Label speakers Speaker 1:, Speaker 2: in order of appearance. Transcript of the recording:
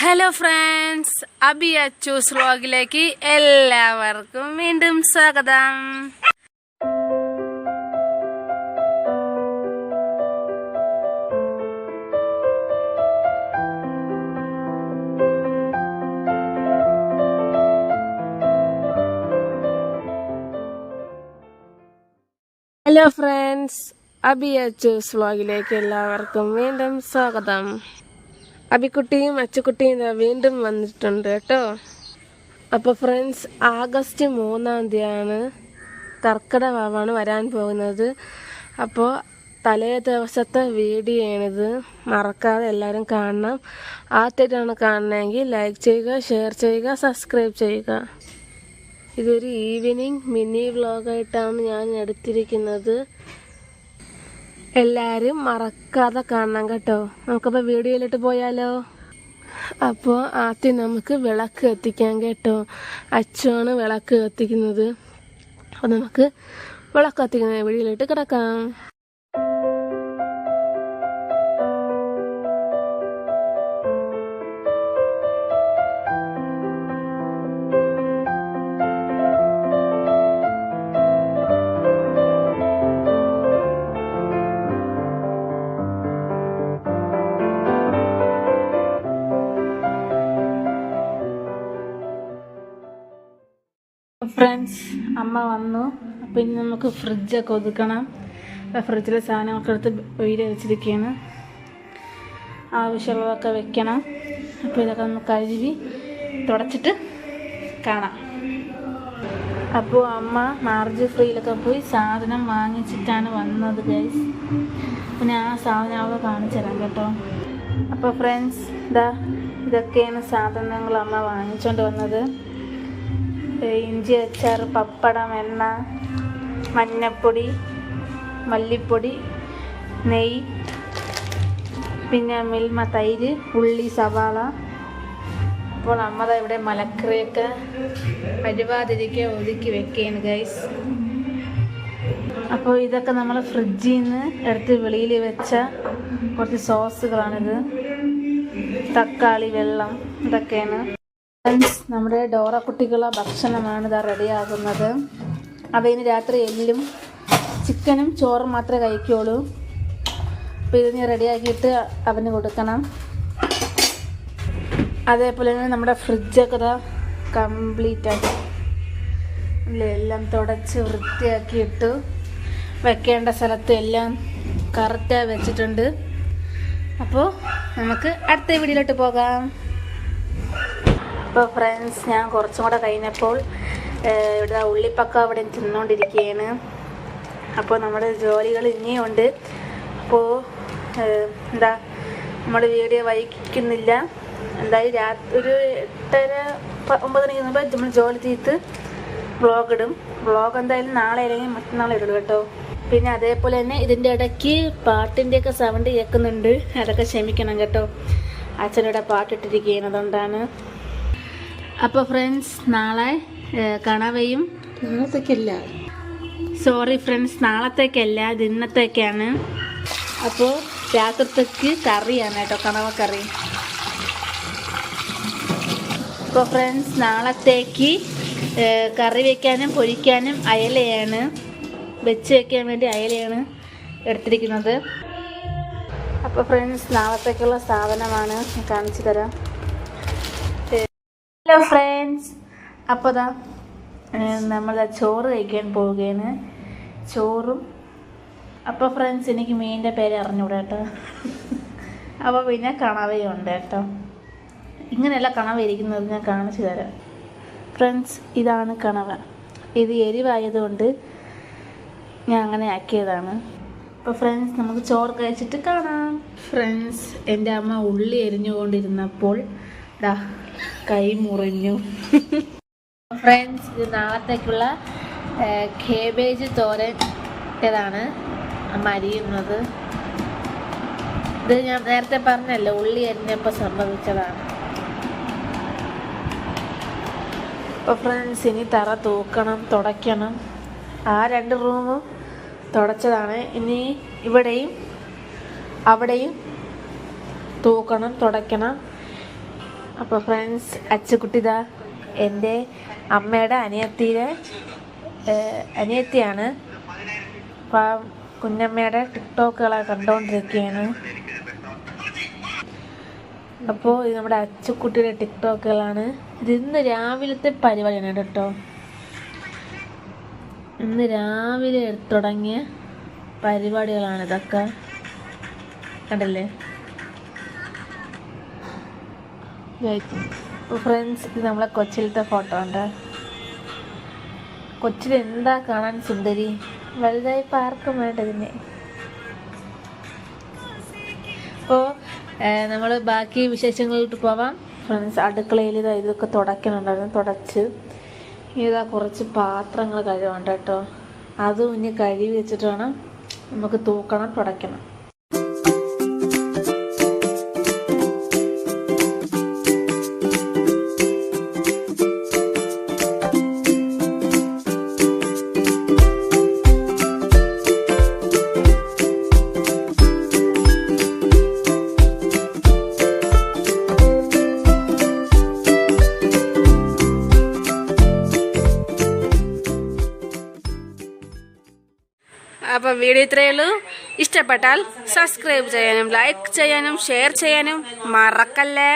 Speaker 1: Hello friends, Abi Achus വ്ലോഗിലേക്ക് എല്ലാവർക്കും വീണ്ടും സ്വാഗതം. ഹലോ ഫ്രണ്ട്സ്, അബി അച്ചൂസ് വ്ലോഗിലേക്ക് എല്ലാവർക്കും വീണ്ടും സ്വാഗതം. അബിക്കുട്ടിയും അച്ചുക്കുട്ടിയും വീണ്ടും വന്നിട്ടുണ്ട് കേട്ടോ. അപ്പോൾ ഫ്രണ്ട്സ്, ആഗസ്റ്റ് 3 കർക്കിടകമാണ് വരാൻ പോകുന്നത്. അപ്പോൾ തലേ ദിവസത്തെ വീഡിയോ ആണിത്. മറക്കാതെ എല്ലാവരും കാണണം. ആദ്യമായിട്ടാണ് കാണണമെങ്കിൽ ലൈക്ക് ചെയ്യുക, ഷെയർ ചെയ്യുക, സബ്സ്ക്രൈബ് ചെയ്യുക. ഇതൊരു ഈവനിങ് മിനി വ്ലോഗായിട്ടാണ് ഞാൻ എടുത്തിരിക്കുന്നത്. എല്ലാവരും മറക്കാതെ കാണണം കേട്ടോ. നമുക്കപ്പോൾ വീഡിയോയിലിട്ട് പോയാലോ. അപ്പോൾ ആദ്യം നമുക്ക് വിളക്ക് കത്തിക്കാം കേട്ടോ. അച്ചുവാണ് വിളക്ക് കത്തിക്കുന്നത്. അപ്പോൾ നമുക്ക് വിളക്ക് കത്തിക്കുന്ന വീഡിയോയിലിട്ട് കിടക്കാം. ഫ്രണ്ട്സ്, അമ്മ വന്നു. പിന്നെ നമുക്ക് ഫ്രിഡ്ജൊക്കെ ഒതുക്കണം. ഫ്രിഡ്ജിലെ സാധനങ്ങളൊക്കെ എടുത്ത് വെയില് വെച്ചിരിക്കുകയാണ്. ആവശ്യമുള്ളതൊക്കെ വെക്കണം. അപ്പോൾ ഇതൊക്കെ നമുക്ക് കഴുകി തുടച്ചിട്ട് കാണാം. അപ്പോൾ അമ്മ മാർജ് ഫ്രീയിലൊക്കെ പോയി സാധനം വാങ്ങിച്ചിട്ടാണ് വന്നത് ഗൈസ്. പിന്നെ ആ സാധനം അവിടെ കാണിച്ചു തരാം കേട്ടോ. അപ്പോൾ ഫ്രണ്ട്സ്, ഇതൊക്കെയാണ് സാധനങ്ങൾ അമ്മ വാങ്ങിച്ചുകൊണ്ട് വന്നത്. ഇഞ്ചി അച്ചാർ, പപ്പടം, എണ്ണ, മഞ്ഞപ്പൊടി, മല്ലിപ്പൊടി, നെയ്യ്, പിന്നെ മിൽമ തൈര്, ഉള്ളി, സവാള. അപ്പോൾ അമ്മ ഇവിടെ മലക്കറിയൊക്കെ പരുവാതിരിക്കെ ഒതുക്കി വെക്കുകയാണ് ഗൈസ്. അപ്പോൾ ഇതൊക്കെ നമ്മൾ ഫ്രിഡ്ജിൽ നിന്ന് എടുത്ത് വെളിയിൽ വെച്ച കുറച്ച് സോസുകളാണിത്. തക്കാളി, വെള്ളം, ഇതൊക്കെയാണ്. നമ്മുടെ ഡോറ കുട്ടികളുടെ ഭക്ഷണമാണ് ഇതാ റെഡിയാകുന്നത്. അവന് രാത്രി എല്ലും ചിക്കനും ചോറും മാത്രമേ കഴിക്കുള്ളൂ. അപ്പോൾ ഇതിന് റെഡിയാക്കിയിട്ട് അവന് കൊടുക്കണം. അതേപോലെ തന്നെ നമ്മുടെ ഫ്രിഡ്ജൊക്കെ ഇതാ കംപ്ലീറ്റ് ആക്കി എല്ലാം തുടച്ച് വൃത്തിയാക്കിയിട്ട് വെക്കേണ്ട സ്ഥലത്ത് എല്ലാം കറക്റ്റായി വെച്ചിട്ടുണ്ട്. അപ്പോൾ നമുക്ക് അടുത്ത വീഡിയോയിലോട്ട് പോകാം. അപ്പോൾ ഫ്രണ്ട്സ്, ഞാൻ കുറച്ചും കൂടെ കഴിഞ്ഞപ്പോൾ ഇവിടെ ഉള്ളിപ്പക്ക അവിടെ തിന്നുകൊണ്ടിരിക്കുകയാണ്. അപ്പോൾ നമ്മുടെ ജോലികൾ ഇനിയുണ്ട്. അപ്പോൾ നമ്മൾ വീഡിയോ വൈകിക്കുന്നില്ല. എന്തായാലും ഒരു 8:30-9 മണിക്ക് മുമ്പ് നമ്മൾ ജോലി ചെയ്ത് വ്ളോഗ് ഇടും. വ്ളോഗ് എന്തായാലും നാളെ അല്ലെങ്കിൽ മറ്റന്നാളെ ഇടുള്ളൂ കേട്ടോ. പിന്നെ അതേപോലെ തന്നെ ഇതിൻ്റെ ഇടയ്ക്ക് പാട്ടിൻ്റെയൊക്കെ സൗണ്ട് കേൾക്കുന്നുണ്ട്. അതൊക്കെ ക്ഷമിക്കണം കേട്ടോ. അച്ഛനിവിടെ പാട്ടിട്ടിരിക്കുകയാണ്, അതുകൊണ്ടാണ്. അപ്പോൾ ഫ്രണ്ട്സ്, നാളെ കണവയും നാളത്തേക്കല്ല, ഇത് ഇന്നത്തേക്കാണ്. അപ്പോൾ രാത്രിത്തേക്ക് കറിയാണ് കേട്ടോ, കണവക്കറി. അപ്പോൾ ഫ്രണ്ട്സ്, നാളത്തേക്ക് കറി വയ്ക്കാനും പൊരിക്കാനും അയലയാണ്, വെച്ച് വയ്ക്കാൻ വേണ്ടി അയലയാണ് എടുത്തിരിക്കുന്നത്. അപ്പോൾ ഫ്രണ്ട്സ്, നാളത്തേക്കുള്ള സാധനമാണ് കാണിച്ചു തരാം. ഹലോ ഫ്രണ്ട്സ്, അപ്പോൾ നമ്മൾ ചോറ് കഴിക്കാൻ പോവുകയാണ്. ചോറും. അപ്പോൾ ഫ്രണ്ട്സ്, എനിക്ക് മീനിൻ്റെ പേര് അറിഞ്ഞൂടാ കേട്ടോ. അപ്പോൾ പിന്നെ കണവയും ഉണ്ട് കേട്ടോ. ഇങ്ങനെയല്ല കണവ ഇരിക്കുന്നത്, ഞാൻ കാണിച്ചു തരാം. ഫ്രണ്ട്സ്, ഇതാണ് കണവ. ഇത് എരിവായതുകൊണ്ട് ഞാൻ അങ്ങനെ ആക്കിയതാണ്. അപ്പോൾ ഫ്രണ്ട്സ്, നമുക്ക് ചോറ് കഴിച്ചിട്ട് കാണാം. ഫ്രണ്ട്സ്, എൻ്റെ അമ്മ ഉള്ളി എരിഞ്ഞുകൊണ്ടിരുന്നപ്പോൾ കൈ മുറിഞ്ഞു. ഫ്രണ്ട്സ്, ഇത് നാളത്തേക്കുള്ള കേബേജ് തോരൻ ഏതാണ് അമ്മ അരിയുന്നത്. ഇത് ഞാൻ നേരത്തെ പറഞ്ഞല്ലോ, ഉള്ളി അരിഞ്ഞപ്പോൾ സംഭവിച്ചതാണ്. അപ്പോൾ ഫ്രണ്ട്സ്, ഇനി തറ തൂക്കണം, തുടയ്ക്കണം. ആ 2 റൂമും തുടച്ചതാണ്. ഇനി ഇവിടെയും അവിടെയും തൂക്കണം, തുടയ്ക്കണം. അപ്പോൾ ഫ്രണ്ട്സ്, അച്ചുകുട്ടിതാ എൻ്റെ അമ്മയുടെ അനിയത്തിയാണ്. അപ്പം കുഞ്ഞമ്മയുടെ ടിക്ടോക്കുകളൊക്കെ കണ്ടുകൊണ്ടിരിക്കുകയാണ്. അപ്പോൾ ഇത് നമ്മുടെ അച്ചുക്കുട്ടിയുടെ ടിക്ടോക്കുകളാണ്. ഇത് ഇന്ന് രാവിലത്തെ പരിപാടിയാണ് കേട്ടോ. ഇന്ന് രാവിലെ തുടങ്ങിയ പരിപാടികളാണ് ഇതൊക്കെ, കണ്ടല്ലേ. ഫ്രണ്ട്സ്, ഇത് നമ്മളെ കൊച്ചിലത്തെ ഫോട്ടോ ഉണ്ട്. കൊച്ചിൽ എന്താ കാണാൻ സുന്ദരി, വലുതായി പാർക്കും വേണ്ട ഇതിനെ. അപ്പോൾ നമ്മൾ ബാക്കി വിശേഷങ്ങളിലോട്ട് പോവാം. ഫ്രണ്ട്സ്, അടുക്കളയിൽ ഇതൊക്കെ തുടയ്ക്കണുണ്ടായിരുന്നു, തുടച്ച് ഇതാ കുറച്ച് പാത്രങ്ങൾ കഴുകുന്നുണ്ട് കേട്ടോ. അതും ഇനി കഴുകി വെച്ചിട്ട് വേണം നമുക്ക് തൂക്കണം, തുടയ്ക്കണം. അപ്പോൾ വീഡിയോ ഇത്രയേ ഉള്ളൂ. ഇഷ്ടപ്പെട്ടാൽ സബ്സ്ക്രൈബ് ചെയ്യാനും ലൈക്ക് ചെയ്യാനും ഷെയർ ചെയ്യാനും മറക്കല്ലേ.